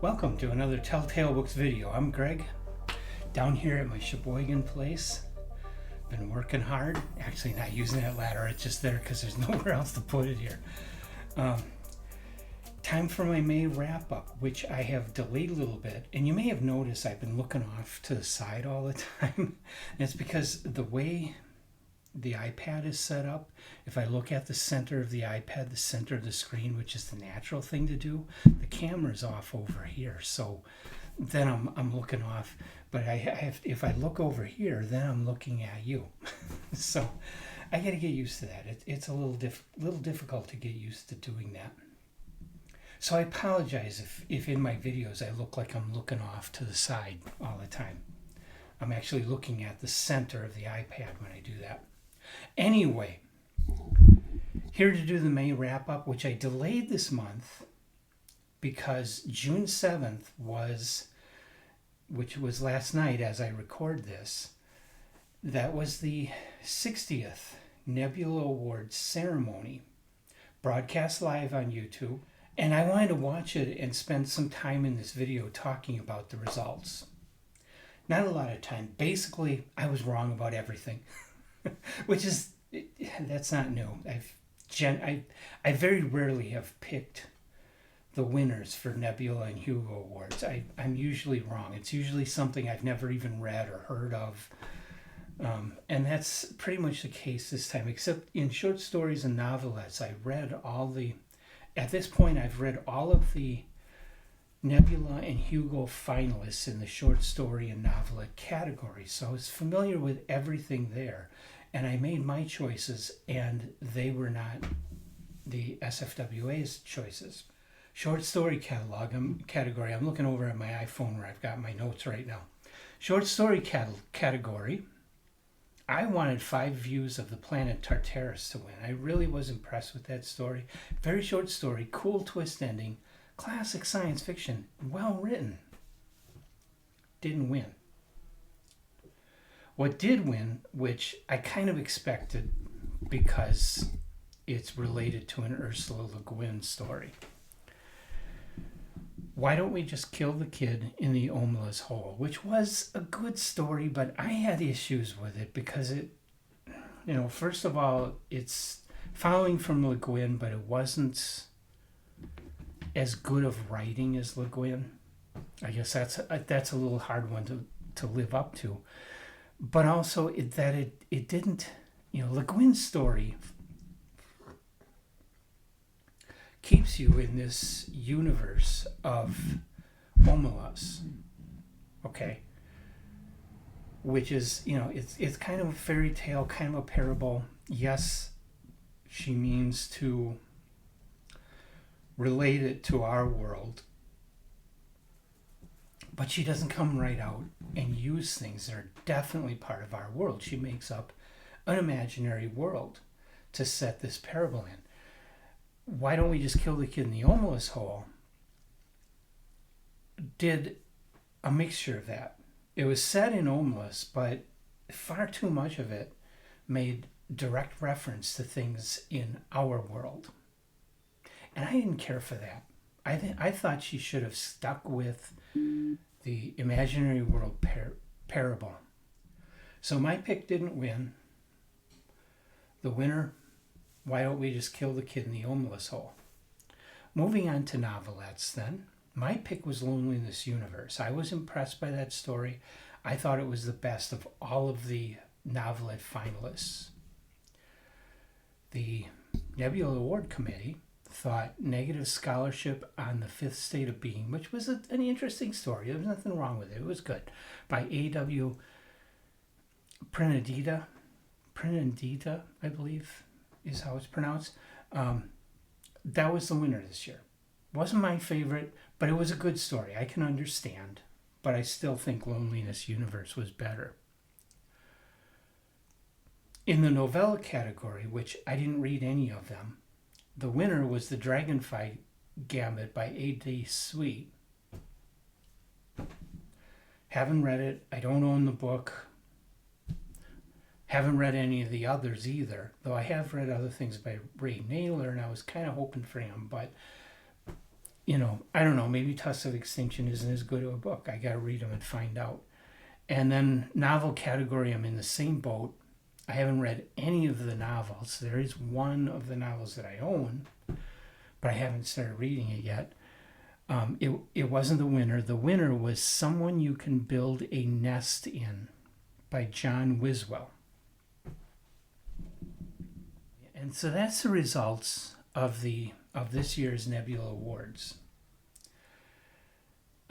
Welcome to another Telltale Books video. I'm Greg, down here at my Sheboygan place. Been working hard. Actually not using that ladder, it's just there because there's nowhere else to put it here. Time for my May wrap up, which I have delayed a little bit. And you may have noticed I've been looking off to the side all the time. And it's because the way the iPad is set up, if I look at the center of the iPad, the center of the screen, which is the natural thing to do, the camera's off over here. So then I'm looking off, but I have, if I look over here, then I'm looking at you. So I got to get used to that. It's a little difficult to get used to doing that. So I apologize if in my videos I look like I'm looking off to the side all the time. I'm actually looking at the center of the iPad when I do that. Anyway, here to do the May wrap up, which I delayed this month because June 7th which was last night as I record this, that was the 60th Nebula Awards ceremony, broadcast live on YouTube. And I wanted to watch it and spend some time in this video talking about the results. Not a lot of time. Basically, I was wrong about everything. Which is, that's not new. I very rarely have picked the winners for Nebula and Hugo Awards. I'm usually wrong. It's usually something I've never even read or heard of. And that's pretty much the case this time, except in short stories and novelettes. At this point, I've read all of the Nebula and Hugo finalists in the short story and novelette category. So I was familiar with everything there. And I made my choices, and they were not the SFWA's choices. Short story category. I'm looking over at my iPhone where I've got my notes right now. Short story category. I wanted 5 Views of the Planet Tartarus to win. I really was impressed with that story. Very short story, cool twist ending, classic science fiction, well written. Didn't win. What did win, which I kind of expected because it's related to an Ursula Le Guin story. Why Don't We Just Kill the Kid in the Omelas Hole, which was a good story, but I had issues with it because first of all, it's following from Le Guin, but it wasn't as good of writing as Le Guin. I guess that's a little hard one to live up to. But also it didn't, Le Guin's story keeps you in this universe of Omelas, okay? Which is, it's kind of a fairy tale, kind of a parable. Yes, she means to relate it to our world, but she doesn't come right out and use things that are definitely part of our world. She makes up an imaginary world to set this parable in. Why Don't We Just Kill the Kid in the Omelas Hole did a mixture of that. It was set in Omelas, but far too much of it made direct reference to things in our world. And I didn't care for that. I thought she should have stuck with the imaginary world parable. So my pick didn't win. The winner, Why Don't We Just Kill the Kid in the Omelas Hole. Moving on to novelettes then. My pick was Loneliness Universe. I was impressed by that story. I thought it was the best of all of the novelette finalists. The Nebula Award Committee thought Negative Scholarship on the Fifth State of Being, which was an interesting story. There was nothing wrong with it. It was good. By A.W. Prenedita, I believe is how it's pronounced. That was the winner this year. Wasn't my favorite, but it was a good story. I can understand, but I still think Loneliness Universe was better. In the novella category, which I didn't read any of them, the winner was The Dragonfly Gambit by A.D. Sweet. Haven't read it. I don't own the book. Haven't read any of the others either, though I have read other things by Ray Naylor, and I was kind of hoping for him, but I don't know, maybe Tusks of Extinction isn't as good of a book. I got to read them and find out. And then novel category, I'm in the same boat. I haven't read any of the novels. There is one of the novels that I own, but I haven't started reading it yet. It wasn't the winner. The winner was Someone You Can Build a Nest In by John Wiswell. And so that's the results of this year's Nebula Awards.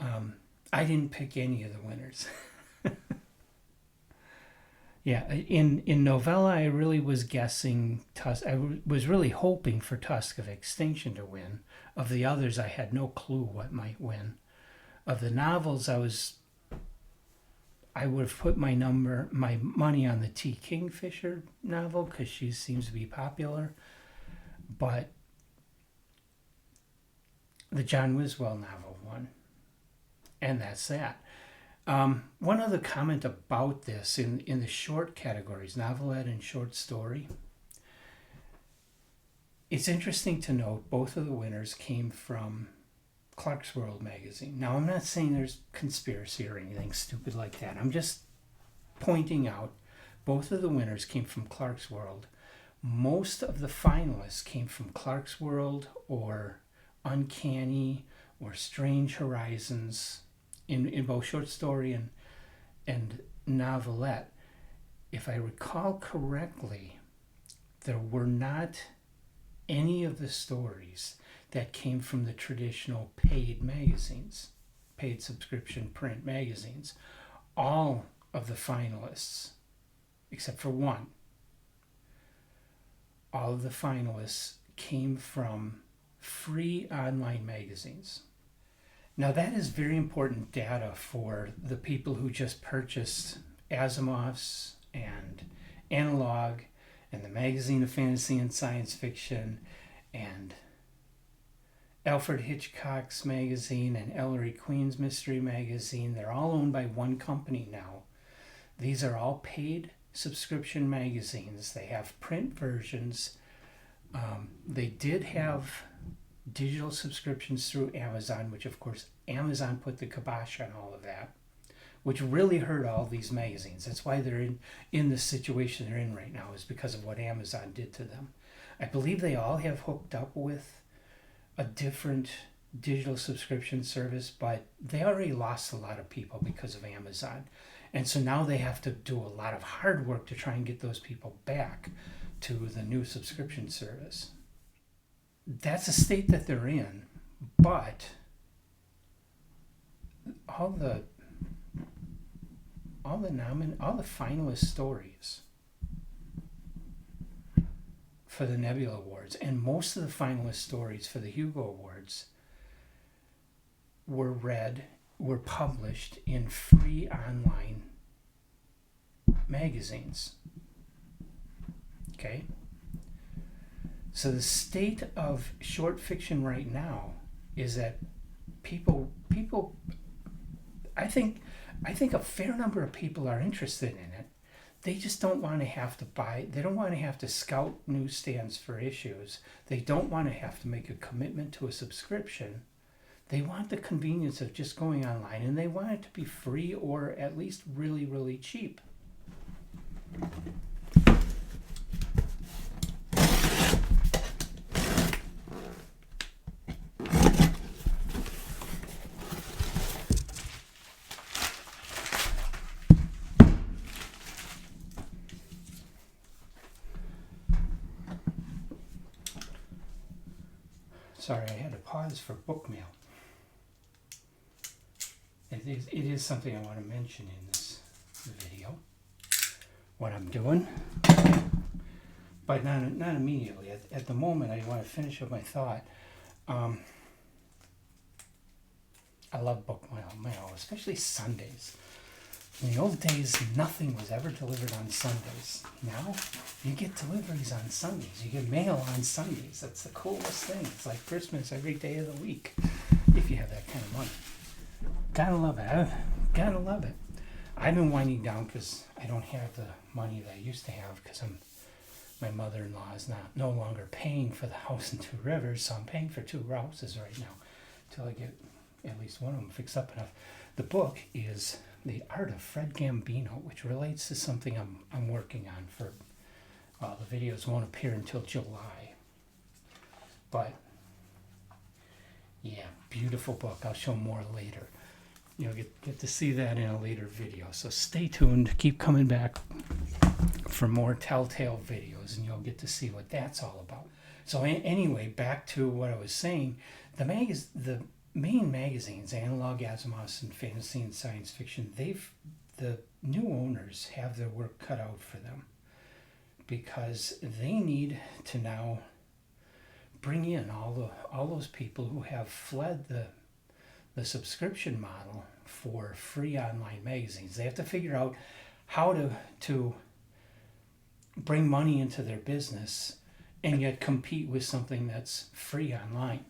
I didn't pick any of the winners. Yeah, in novella, I really was guessing I was really hoping for Tusk of Extinction to win. Of the others, I had no clue what might win. Of the novels, I would have put my money on the T. Kingfisher novel because she seems to be popular, but the John Wiswell novel won, and that's that. One other comment about this in the short categories, novelette and short story. It's interesting to note both of the winners came from Clarkesworld magazine. Now, I'm not saying there's conspiracy or anything stupid like that. I'm just pointing out both of the winners came from Clarkesworld. Most of the finalists came from Clarkesworld or Uncanny or Strange Horizons in both short story and novelette. If I recall correctly, there were not any of the stories that came from the traditional paid magazines, paid subscription print magazines. All of the finalists, except for one, all of the finalists came from free online magazines. Now that is very important data for the people who just purchased Asimov's and Analog and the Magazine of Fantasy and Science Fiction and Alfred Hitchcock's magazine and Ellery Queen's mystery magazine. They're all owned by one company now. These are all paid subscription magazines. They have print versions. They did have digital subscriptions through Amazon, which of course Amazon put the kibosh on all of that, which really hurt all these magazines. That's why they're in the situation they're in right now, is because of what Amazon did to them. I believe they all have hooked up with a different digital subscription service, but they already lost a lot of people because of Amazon. And so now they have to do a lot of hard work to try and get those people back to the new subscription service. That's a state that they're in, but all the finalist stories for the Nebula Awards and most of the finalist stories for the Hugo Awards were published in free online magazines. Okay? So the state of short fiction right now is that people I think a fair number of people are interested in it. They just don't want to have to they don't want to have to scout newsstands for issues. They don't want to have to make a commitment to a subscription. They want the convenience of just going online, and they want it to be free or at least really, really cheap. Sorry, I had to pause for book mail. It is something I want to mention in this video, what I'm doing, but not immediately. At the moment, I want to finish up my thought. I love book mail, especially Sundays. In the old days, nothing was ever delivered on Sundays. Now, you get deliveries on Sundays. You get mail on Sundays. That's the coolest thing. It's like Christmas every day of the week, if you have that kind of money. Gotta love it. Gotta love it. I've been winding down because I don't have the money that I used to have because my mother-in-law is no longer paying for the house in Two Rivers, so I'm paying for two houses right now. till I get at least one of them fixed up enough. The book is The Art of Fred Gambino, which relates to something I'm working on for, well, the videos won't appear until July. But, yeah, beautiful book. I'll show more later. You'll get to see that in a later video. So stay tuned. Keep coming back for more Telltale videos, and you'll get to see what that's all about. So anyway, back to what I was saying. The main magazines, Analog, Asimov, and Fantasy and Science Fiction, the new owners have their work cut out for them, because they need to now bring in all those people who have fled the subscription model for free online magazines. They have to figure out how to bring money into their business and yet compete with something that's free online.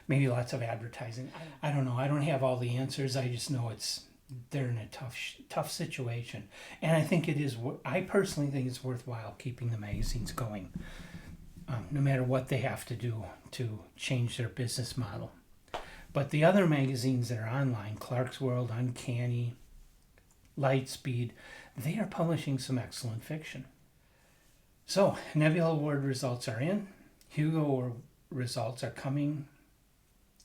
Maybe lots of advertising. I don't know. I don't have all the answers. I just know they're in a tough situation. And I think I personally think it's worthwhile keeping the magazines going, no matter what they have to do to change their business model. But the other magazines that are online, Clarkesworld, Uncanny, Lightspeed, they are publishing some excellent fiction. So, Nebula Award results are in. Hugo results are coming,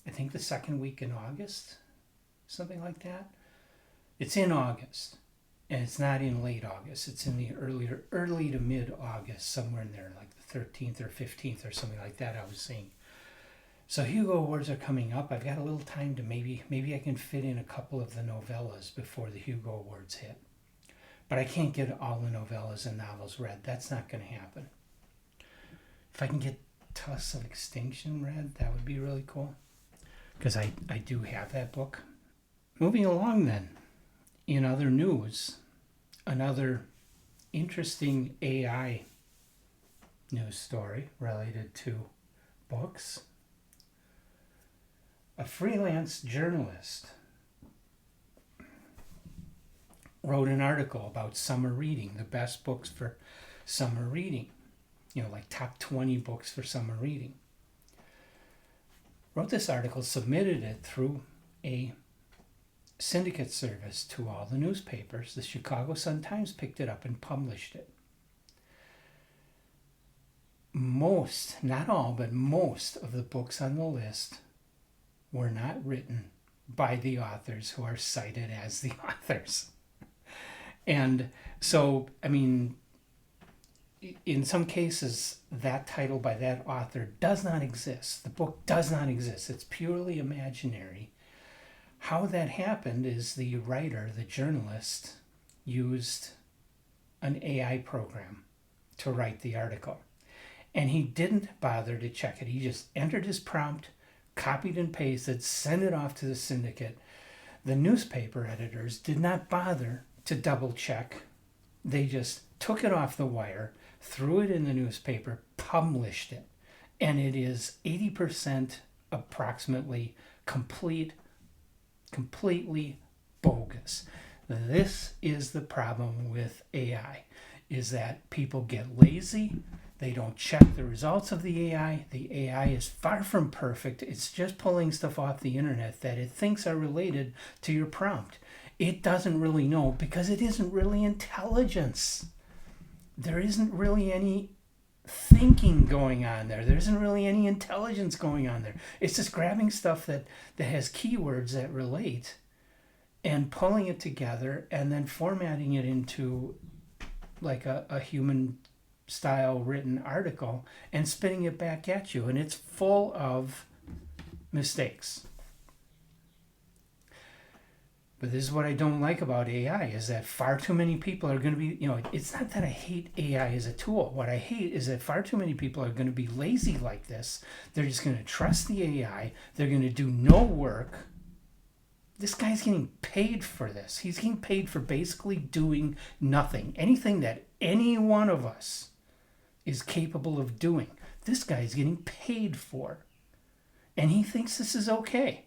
I think, the second week in August, something like that. It's in August, and it's not in late August. It's in the early to mid-August, somewhere in there, like the 13th or 15th or something like that, I was seeing. So Hugo Awards are coming up. I've got a little time to maybe I can fit in a couple of the novellas before the Hugo Awards hit. But I can't get all the novellas and novels read. That's not going to happen. If I can get Tusk of Extinction read, that would be really cool, because I do have that book. Moving along then, in other news, another interesting AI news story related to books. A freelance journalist wrote an article about summer reading, the best books for summer reading, like top 20 books for summer reading. Wrote this article, submitted it through a syndicate service to all the newspapers. The Chicago Sun-Times picked it up and published it. Most, not all, but most of the books on the list were not written by the authors who are cited as the authors. And so, I mean, in some cases, that title by that author does not exist. The book does not exist. It's purely imaginary. How that happened is the writer, the journalist, used an AI program to write the article. And he didn't bother to check it. He just entered his prompt, copied and pasted, sent it off to the syndicate. The newspaper editors did not bother to double check. They just took it off the wire, threw it in the newspaper, published it. And it is 80% approximately completely bogus. This is the problem with AI, is that people get lazy. They don't check the results of the AI. The AI is far from perfect. It's just pulling stuff off the internet that it thinks are related to your prompt. It doesn't really know, because it isn't really intelligence. There isn't really any thinking going on there. There isn't really any intelligence going on there. It's just grabbing stuff that has keywords that relate and pulling it together and then formatting it into like a human style written article and spitting it back at you. And it's full of mistakes. But this is what I don't like about AI, is that far too many people are going to be, it's not that I hate AI as a tool. What I hate is that far too many people are going to be lazy like this. They're just going to trust the AI. They're going to do no work. This guy's getting paid for this. He's getting paid for basically doing nothing. Anything that any one of us is capable of doing, this guy's getting paid for. And he thinks this is okay.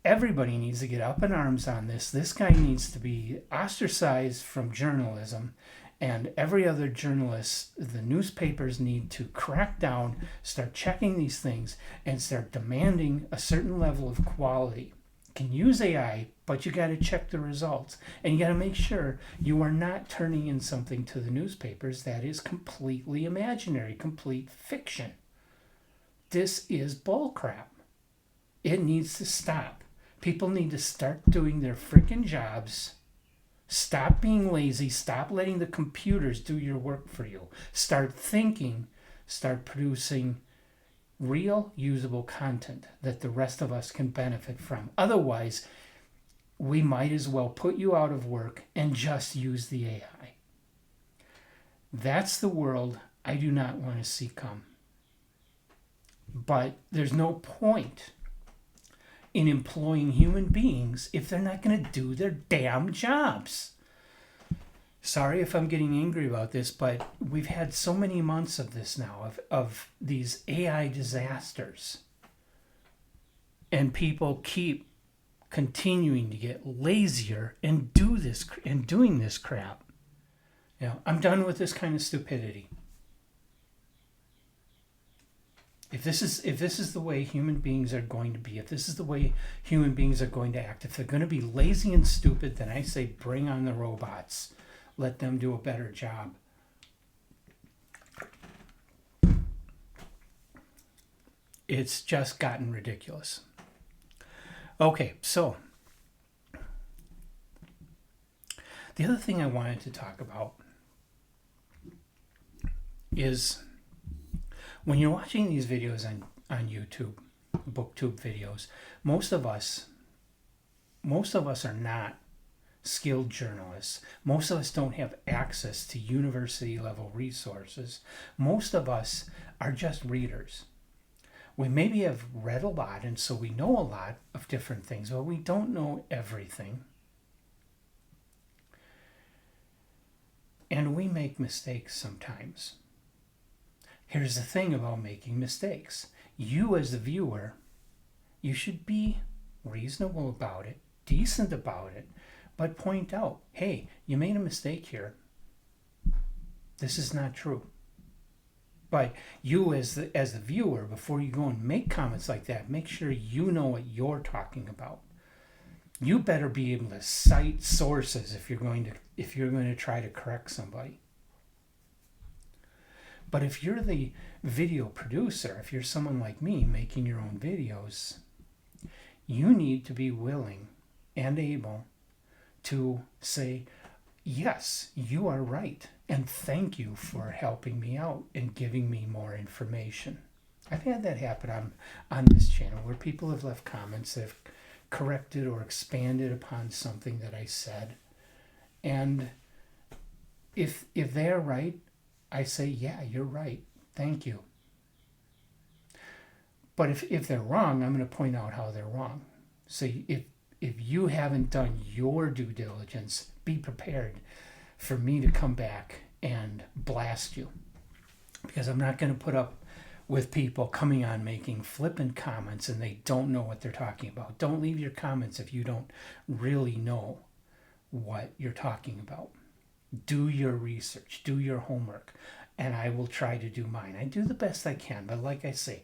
Everybody needs to get up in arms on this. This guy needs to be ostracized from journalism And every other journalist, the newspapers need to crack down, start checking these things, and start demanding a certain level of quality. You can use AI, but you got to check the results. And you got to make sure you are not turning in something to the newspapers that is completely imaginary, complete fiction. This is bullcrap. It needs to stop. People need to start doing their freaking jobs. Stop being lazy. Stop letting the computers do your work for you. Start thinking. Start producing real, usable content that the rest of us can benefit from. Otherwise, we might as well put you out of work and just use the AI. That's the world I do not want to see come. But there's no point in employing human beings if they're not going to do their damn jobs. Sorry if I'm getting angry about this, but we've had so many months of this now, of these AI disasters. And people keep continuing to get lazier and doing this crap. I'm done with this kind of stupidity. If this is the way human beings are going to be, if this is the way human beings are going to act, if they're going to be lazy and stupid, then I say bring on the robots. Let them do a better job. It's just gotten ridiculous. Okay, so the other thing I wanted to talk about is when you're watching these videos on YouTube, BookTube videos, most of us are not skilled journalists. Most of us don't have access to university level resources. Most of us are just readers. We maybe have read a lot, and so we know a lot of different things, but we don't know everything. And we make mistakes sometimes. Here's the thing about making mistakes. You as the viewer, you should be reasonable about it, decent about it, but point out, hey, you made a mistake here. This is not true. But you as the viewer, before you go and make comments like that, make sure you know what you're talking about. You better be able to cite sources if you're going to try to correct somebody. But if you're the video producer, if you're someone like me making your own videos, you need to be willing and able to say, yes, you are right, and thank you for helping me out and giving me more information. I've had that happen on this channel where people have left comments that have corrected or expanded upon something that I said. And if they're right, I say, yeah, you're right. Thank you. But if they're wrong, I'm going to point out how they're wrong. So if you haven't done your due diligence, be prepared for me to come back and blast you. Because I'm not going to put up with people coming on making flippant comments and they don't know what they're talking about. Don't leave your comments if you don't really know what you're talking about. Do your research, do your homework, and I will try to do mine. I do the best I can, but like I say,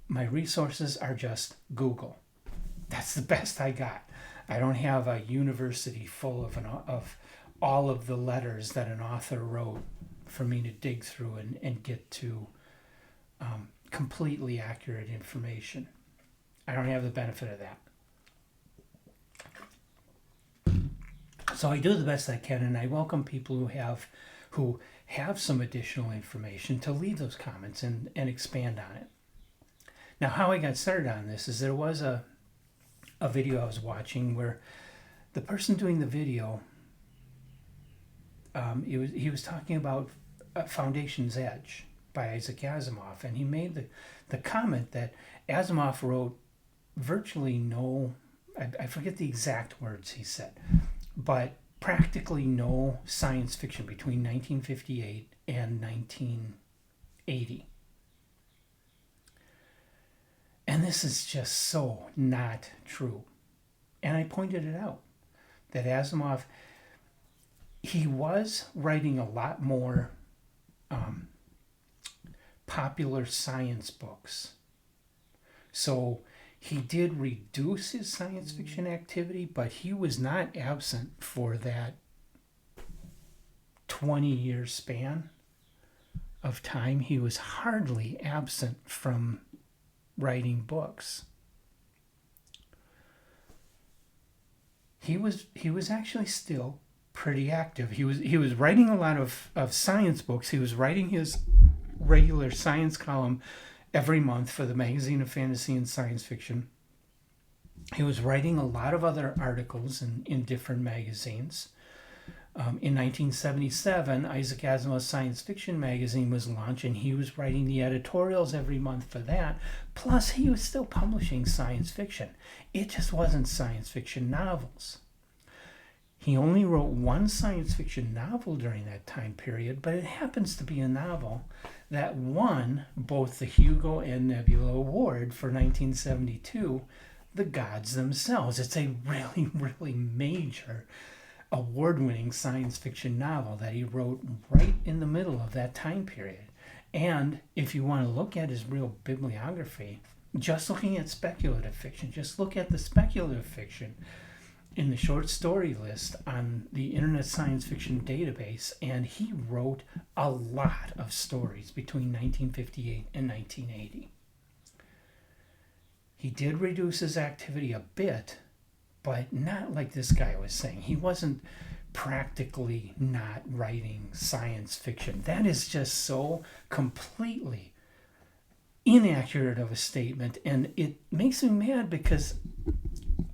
my resources are just Google. That's the best I got. I don't have a university full of all of the letters that an author wrote for me to dig through and get to completely accurate information. I don't have the benefit of that. So I do the best I can, and I welcome people who have some additional information to leave those comments and expand on it. Now, how I got started on this is there was a video I was watching where the person doing the video, he was talking about Foundation's Edge by Isaac Asimov, and he made the comment that Asimov wrote virtually no, I forget the exact words he said, but practically no science fiction between 1958 and 1980. And this is just so not true. And I pointed it out, that Asimov, he was writing a lot more popular science books. So he did reduce his science fiction activity, but he was not absent for that 20-year span of time. He was hardly absent from writing books. He was actually still pretty active. He was writing a lot of science books. He was writing his regular science column every month for the Magazine of Fantasy and Science Fiction. He was writing a lot of other articles in different magazines. In 1977, Isaac Asimov's Science Fiction magazine was launched, and he was writing the editorials every month for that. Plus, he was still publishing science fiction. It just wasn't science fiction novels. He only wrote one science fiction novel during that time period, but it happens to be a novel that won both the Hugo and Nebula Award for 1972, The Gods Themselves. It's a really, really major award-winning science fiction novel that he wrote right in the middle of that time period. And if you want to look at his real bibliography, just looking at speculative fiction, just look at the speculative fiction in the short story list on the Internet Science Fiction Database, and he wrote a lot of stories between 1958 and 1980. He did reduce his activity a bit, but not like this guy was saying. He wasn't practically not writing science fiction. That is just so completely inaccurate of a statement, and it makes me mad because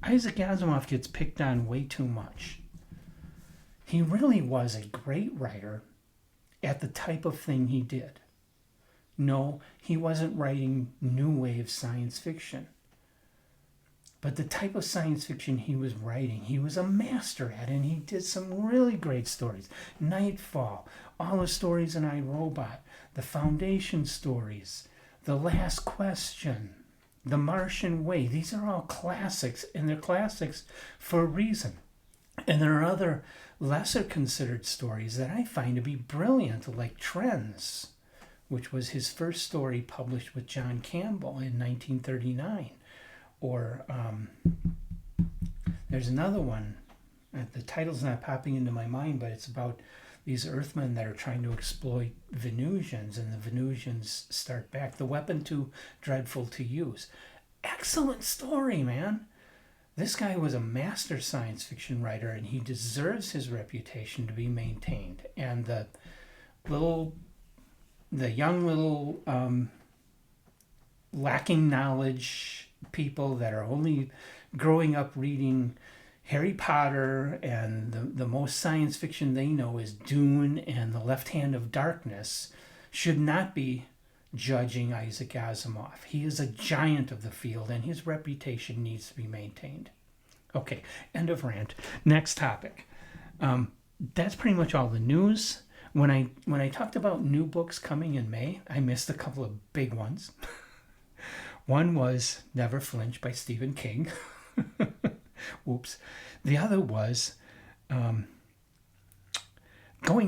Isaac Asimov gets picked on way too much. He really was a great writer at the type of thing he did. No, he wasn't writing new wave science fiction. But the type of science fiction he was writing, he was a master at, and he did some really great stories. Nightfall, all the stories in I, Robot, the Foundation stories, The Last Question, The Martian Way. These are all classics, and they're classics for a reason. And there are other lesser considered stories that I find to be brilliant, like Trends, which was his first story published with John Campbell in 1939. Or there's another one. The title's not popping into my mind, but it's about these Earthmen that are trying to exploit Venusians, and the Venusians start back. The Weapon Too Dreadful to Use. Excellent story, man. This guy was a master science fiction writer, and he deserves his reputation to be maintained. And the young little lacking knowledge people that are only growing up reading Harry Potter, and the most science fiction they know is Dune and The Left Hand of Darkness, should not be judging Isaac Asimov. He is a giant of the field, and his reputation needs to be maintained. Okay, end of rant. Next topic. That's pretty much all the news. When I talked about new books coming in May, I missed a couple of big ones. One was Never Flinch by Stephen King. Oops. The other was Going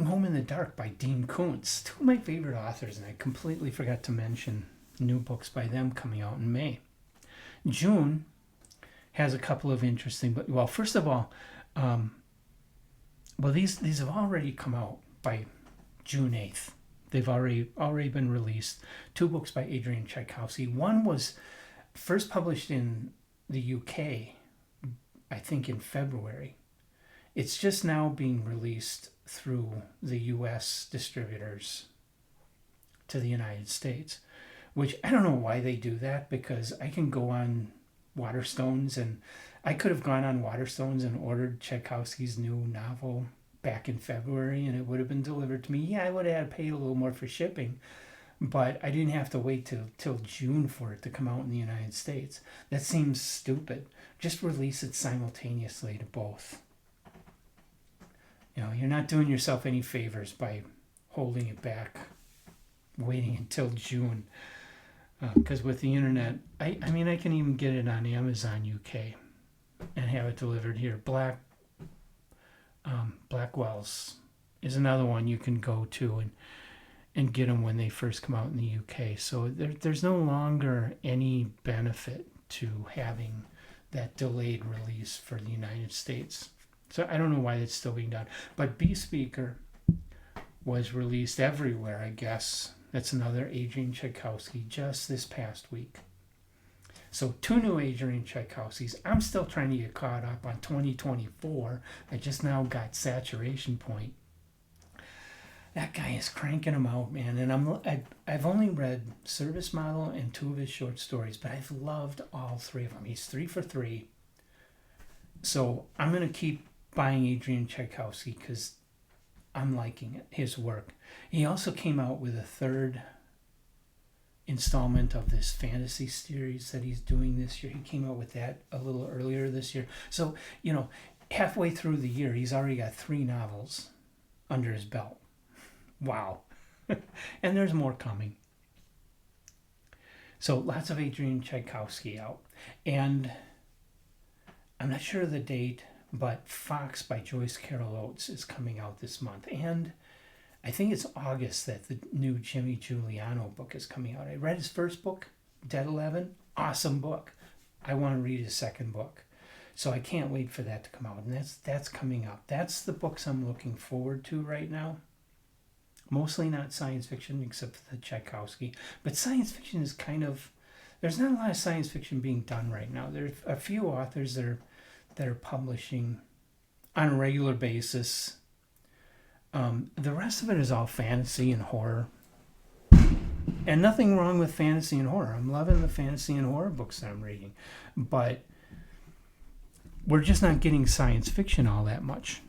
Home in the Dark by Dean Koontz. Two of my favorite authors, and I completely forgot to mention new books by them coming out in May. June has a couple of interesting, well, first of all, these have already come out by June 8th. They've already been released. Two books by Adrian Tchaikovsky. One was first published in the UK, I think in February. It's just now being released through the US distributors to the United States, which I don't know why they do that, because I can go on Waterstones, and I could have gone on Waterstones and ordered Tchaikovsky's new novel back in February, and it would have been delivered to me. Yeah, I would have had to pay a little more for shipping, but I didn't have to wait till June for it to come out in the United States. That seems stupid. Just release it simultaneously to both. You know, you're not doing yourself any favors by holding it back, waiting until June. Because with the internet, I mean, I can even get it on Amazon UK and have it delivered here. Blackwell's is another one you can go to and get them when they first come out in the UK. So there's no longer any benefit to having that delayed release for the United States. So I don't know why it's still being done. But Beespeaker was released everywhere, I guess. That's another Adrian Tchaikovsky just this past week. So 2 new Adrian Tchaikovskys. I'm still trying to get caught up on 2024. I just now got Saturation Point. That guy is cranking them out, man. And I've only read Service Model and 2 of his short stories, but I've loved all 3 of them. He's 3 for 3. So I'm going to keep buying Adrian Tchaikovsky because I'm liking it, his work. He also came out with a 3rd installment of this fantasy series that he's doing this year. He came out with that a little earlier this year. So, halfway through the year, he's already got 3 novels under his belt. Wow. And there's more coming. So lots of Adrian Tchaikovsky out. And I'm not sure of the date, but Fox by Joyce Carol Oates is coming out this month. And I think it's August that the new Jimmy Giuliano book is coming out. I read his first book, Dead 11. Awesome book. I want to read his second book. So I can't wait for that to come out. And that's coming up. That's the books I'm looking forward to right now. Mostly not science fiction, except for the Tchaikovsky. But science fiction is there's not a lot of science fiction being done right now. There's a few authors that are publishing on a regular basis. The rest of it is all fantasy and horror. And nothing wrong with fantasy and horror. I'm loving the fantasy and horror books that I'm reading. But we're just not getting science fiction all that much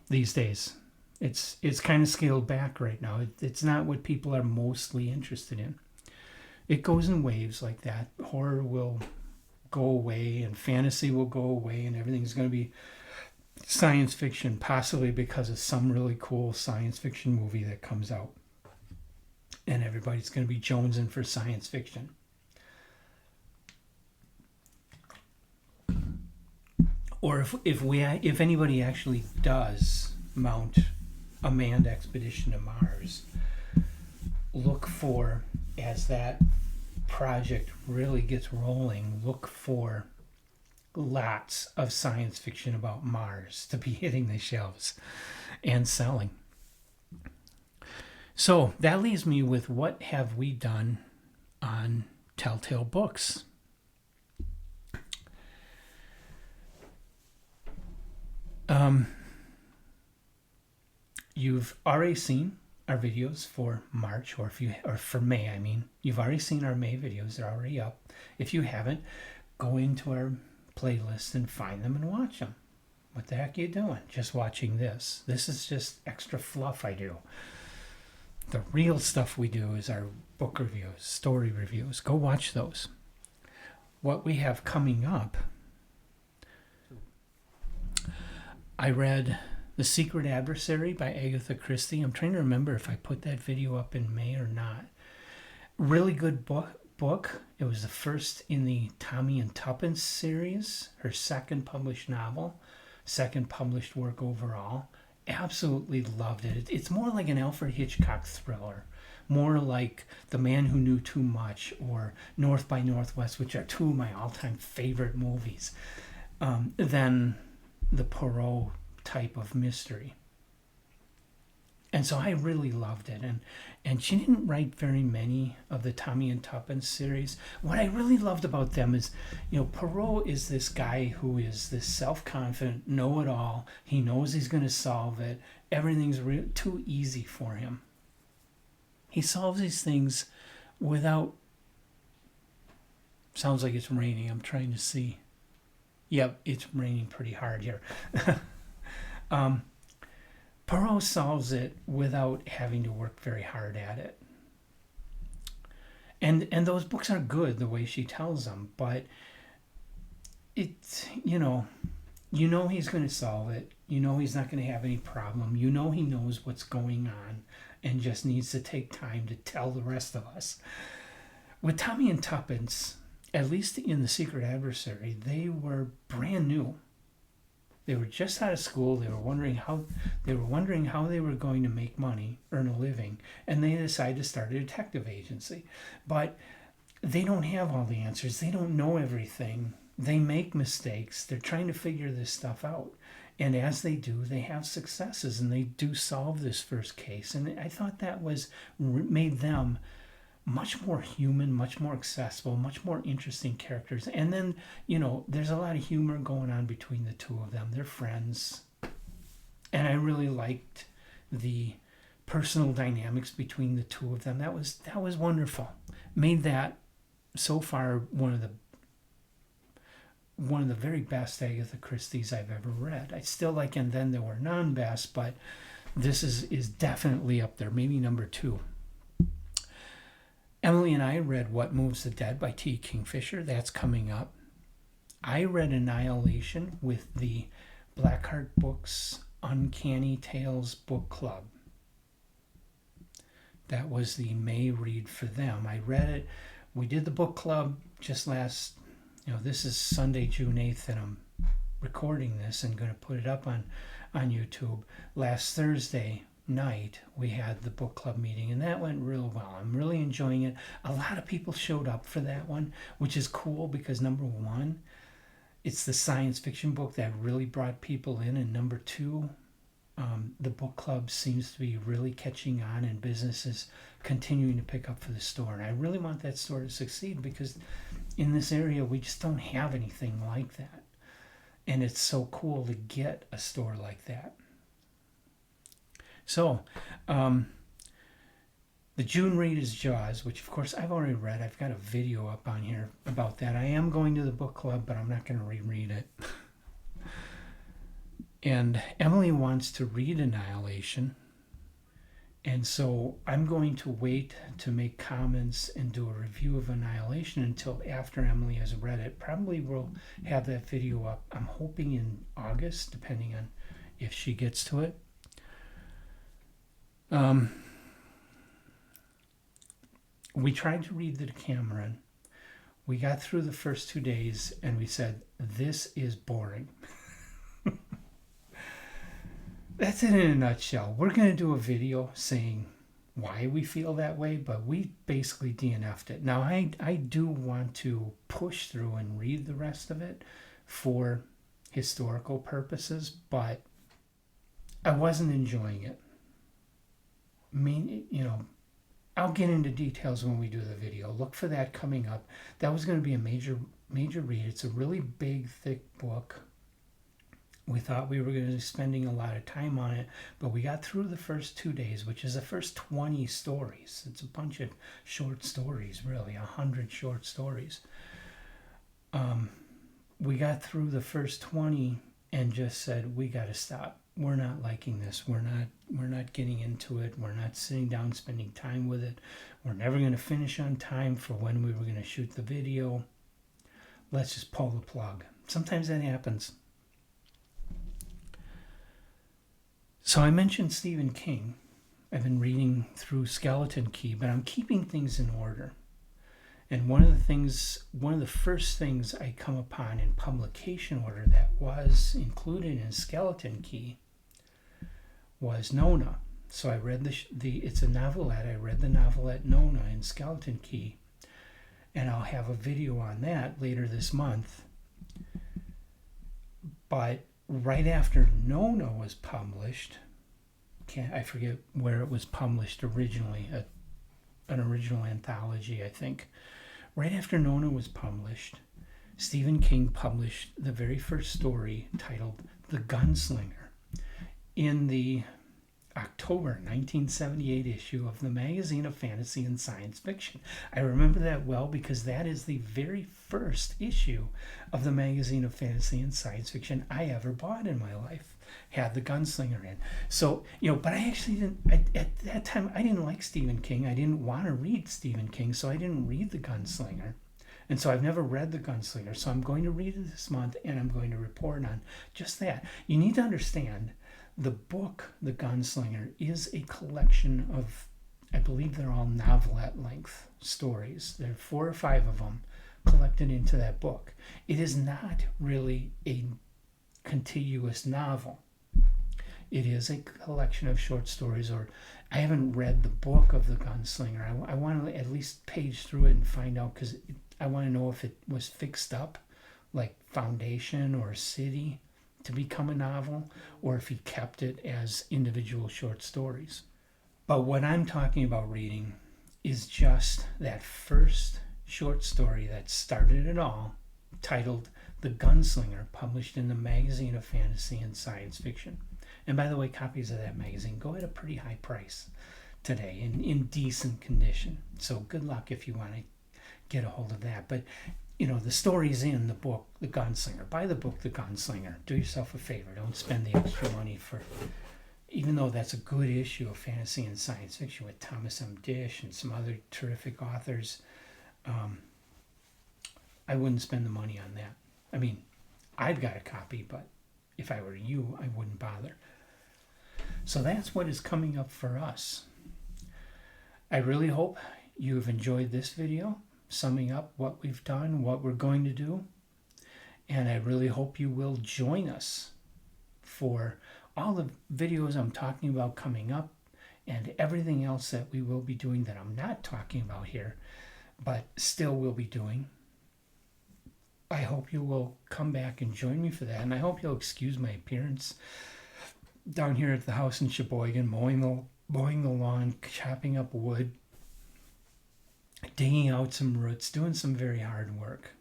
these days. It's kind of scaled back right now. It's not what people are mostly interested in. It goes in waves like that. Horror will go away and fantasy will go away and everything's going to be science fiction, possibly because of some really cool science fiction movie that comes out. And everybody's going to be jonesing for science fiction. Or if anybody actually does mount a manned expedition to Mars, look for, as that project really gets rolling, look for lots of science fiction about Mars to be hitting the shelves and selling. So that leaves me with what have we done on Telltale Books? You've already seen our videos for March, or for May, I mean. You've already seen our May videos. They're already up. If you haven't, go into our playlist and find them and watch them. What the heck are you doing just watching this? This is just extra fluff I do. The real stuff we do is our book reviews, story reviews. Go watch those. What we have coming up, I read The Secret Adversary by Agatha Christie. I'm trying to remember if I put that video up in May or not. Really good book. It was the first in the Tommy and Tuppence series, her second published novel, second published work overall. Absolutely loved it. It's more like an Alfred Hitchcock thriller, more like The Man Who Knew Too Much or North by Northwest, which are 2 of my all-time favorite movies, than the Poirot type of mystery. And so I really loved it. And she didn't write very many of the Tommy and Tuppence series. What I really loved about them is, Poirot is this guy who is this self-confident, know-it-all. He knows he's going to solve it. Everything's too easy for him. He solves these things without... Sounds like it's raining. I'm trying to see. Yep, it's raining pretty hard here. Poirot solves it without having to work very hard at it. And those books are good the way she tells them, but it's, you know he's going to solve it. He's not going to have any problem. He knows what's going on and just needs to take time to tell the rest of us. With Tommy and Tuppence, at least in The Secret Adversary, they were brand new. They were just out of school. They were wondering how they were going to make money, earn a living, and they decided to start a detective agency. But they don't have all the answers. They don't know everything. They make mistakes. They're trying to figure this stuff out. And as they do, they have successes, and they do solve this first case. And I thought that made them much more human, much more accessible, much more interesting characters. And then, there's a lot of humor going on between the two of them. They're friends. And I really liked the personal dynamics between the two of them. That was wonderful. Made that so far one of the very best Agatha Christie's I've ever read. I still like And Then There Were None best, but this is definitely up there, maybe number 2. Emily and I read What Moves the Dead by T. Kingfisher. That's coming up. I read Annihilation with the Blackheart Books Uncanny Tales Book Club. That was the May read for them. I read it. We did the book club just last, this is Sunday, June 8th, and I'm recording this and going to put it up on YouTube. Last Thursday night, we had the book club meeting, and that went real well. I'm really enjoying it. A lot of people showed up for that one, which is cool because number 1, it's the science fiction book that really brought people in, and number 2, the book club seems to be really catching on, and business is continuing to pick up for the store. And I really want that store to succeed because in this area, we just don't have anything like that. And it's so cool to get a store like that. So, the June read is Jaws, which of course I've already read. I've got a video up on here about that. I am going to the book club, but I'm not going to reread it. And Emily wants to read Annihilation. And so I'm going to wait to make comments and do a review of Annihilation until after Emily has read it. Probably we'll have that video up, I'm hoping in August, depending on if she gets to it. We tried to read the Decameron. We got through the first 2 days and we said, this is boring. That's it in a nutshell. We're going to do a video saying why we feel that way, but we basically DNF'd it. Now, I do want to push through and read the rest of it for historical purposes, but I wasn't enjoying it. I mean, I'll get into details when we do the video. Look for that coming up. That was going to be a major read. It's a really big, thick book. We thought we were going to be spending a lot of time on it, but we got through the first 2 days, which is the first 20 stories. It's a bunch of short stories, really, 100 short stories. We got through the first 20 and just said, we got to stop. We're not liking this. We're not getting into it. We're not sitting down spending time with it. We're never going to finish on time for when we were going to shoot the video. Let's just pull the plug. Sometimes that happens. So I mentioned Stephen King. I've been reading through Skeleton Key, but I'm keeping things in order. And one of the first things I come upon in publication order that was included in Skeleton Key was Nona. So I read it's a novelette. I read the novelette Nona in Skeleton Key, and I'll have a video on that later this month. But right after Nona was published, I forget where it was published originally, an original anthology, I think. Right after Nona was published, Stephen King published the very first story titled The Gunslinger in the October 1978 issue of the Magazine of Fantasy and Science Fiction. I remember that well because that is the very first issue of the Magazine of Fantasy and Science Fiction I ever bought in my life. Had The Gunslinger in. So, but I actually didn't, at that time, I didn't like Stephen King. I didn't want to read Stephen King, so I didn't read The Gunslinger. And so I've never read The Gunslinger. So I'm going to read it this month, and I'm going to report on just that. You need to understand the book, The Gunslinger, is a collection of, I believe they're all novelette length stories. There are 4 or 5 of them collected into that book. It is not really a contiguous novel. It is a collection of short stories, or I haven't read the book of The Gunslinger. I want to at least page through it and find out, because I want to know if it was fixed up like Foundation or City to become a novel, or if he kept it as individual short stories. But what I'm talking about reading is just that first short story that started it all, titled The Gunslinger, published in the Magazine of Fantasy and Science Fiction. And by the way, copies of that magazine go at a pretty high price today, in decent condition. So good luck if you want to get a hold of that. But the story's in the book, The Gunslinger. Buy the book, The Gunslinger. Do yourself a favor. Don't spend the extra money for, even though that's a good issue of fantasy and science fiction with Thomas M. Dish and some other terrific authors. I wouldn't spend the money on that. I mean, I've got a copy, but if I were you, I wouldn't bother. So that's what is coming up for us. I really hope you've enjoyed this video, summing up what we've done, what we're going to do. And I really hope you will join us for all the videos I'm talking about coming up, and everything else that we will be doing that I'm not talking about here, but still will be doing. I hope you will come back and join me for that, and I hope you'll excuse my appearance down here at the house in Sheboygan, mowing the lawn, chopping up wood, digging out some roots, doing some very hard work.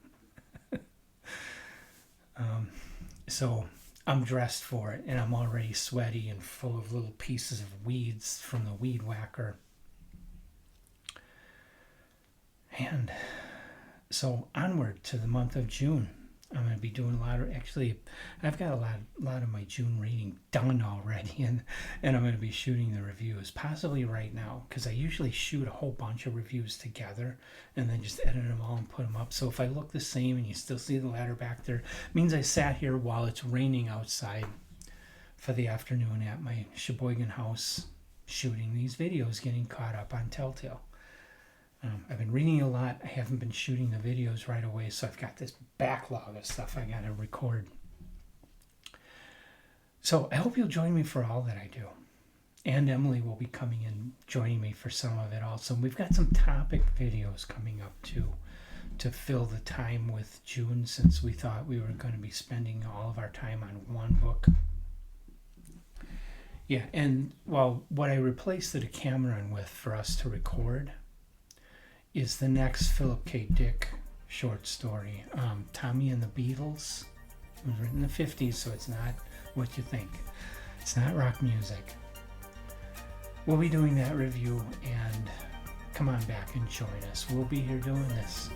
So I'm dressed for it, and I'm already sweaty and full of little pieces of weeds from the weed whacker. And so onward to the month of June. I'm going to be doing I've got a lot of my June reading done already, and I'm going to be shooting the reviews, possibly right now, because I usually shoot a whole bunch of reviews together and then just edit them all and put them up. So if I look the same and you still see the ladder back there, it means I sat here while it's raining outside for the afternoon at my Sheboygan house, shooting these videos, getting caught up on Telltale. I've been reading a lot. I haven't been shooting the videos right away, so I've got this backlog of stuff I got to record. So I hope you'll join me for all that I do. And Emily will be coming and joining me for some of it also. We've got some topic videos coming up too, to fill the time with June, since we thought we were going to be spending all of our time on one book. Yeah, and what I replaced the Decameron with for us to record is the next Philip K. Dick short story, Tommy and the Beatles. It was written in the 50s, so it's not what you think. It's not rock music. We'll be doing that review, and come on back and join us. We'll be here doing this.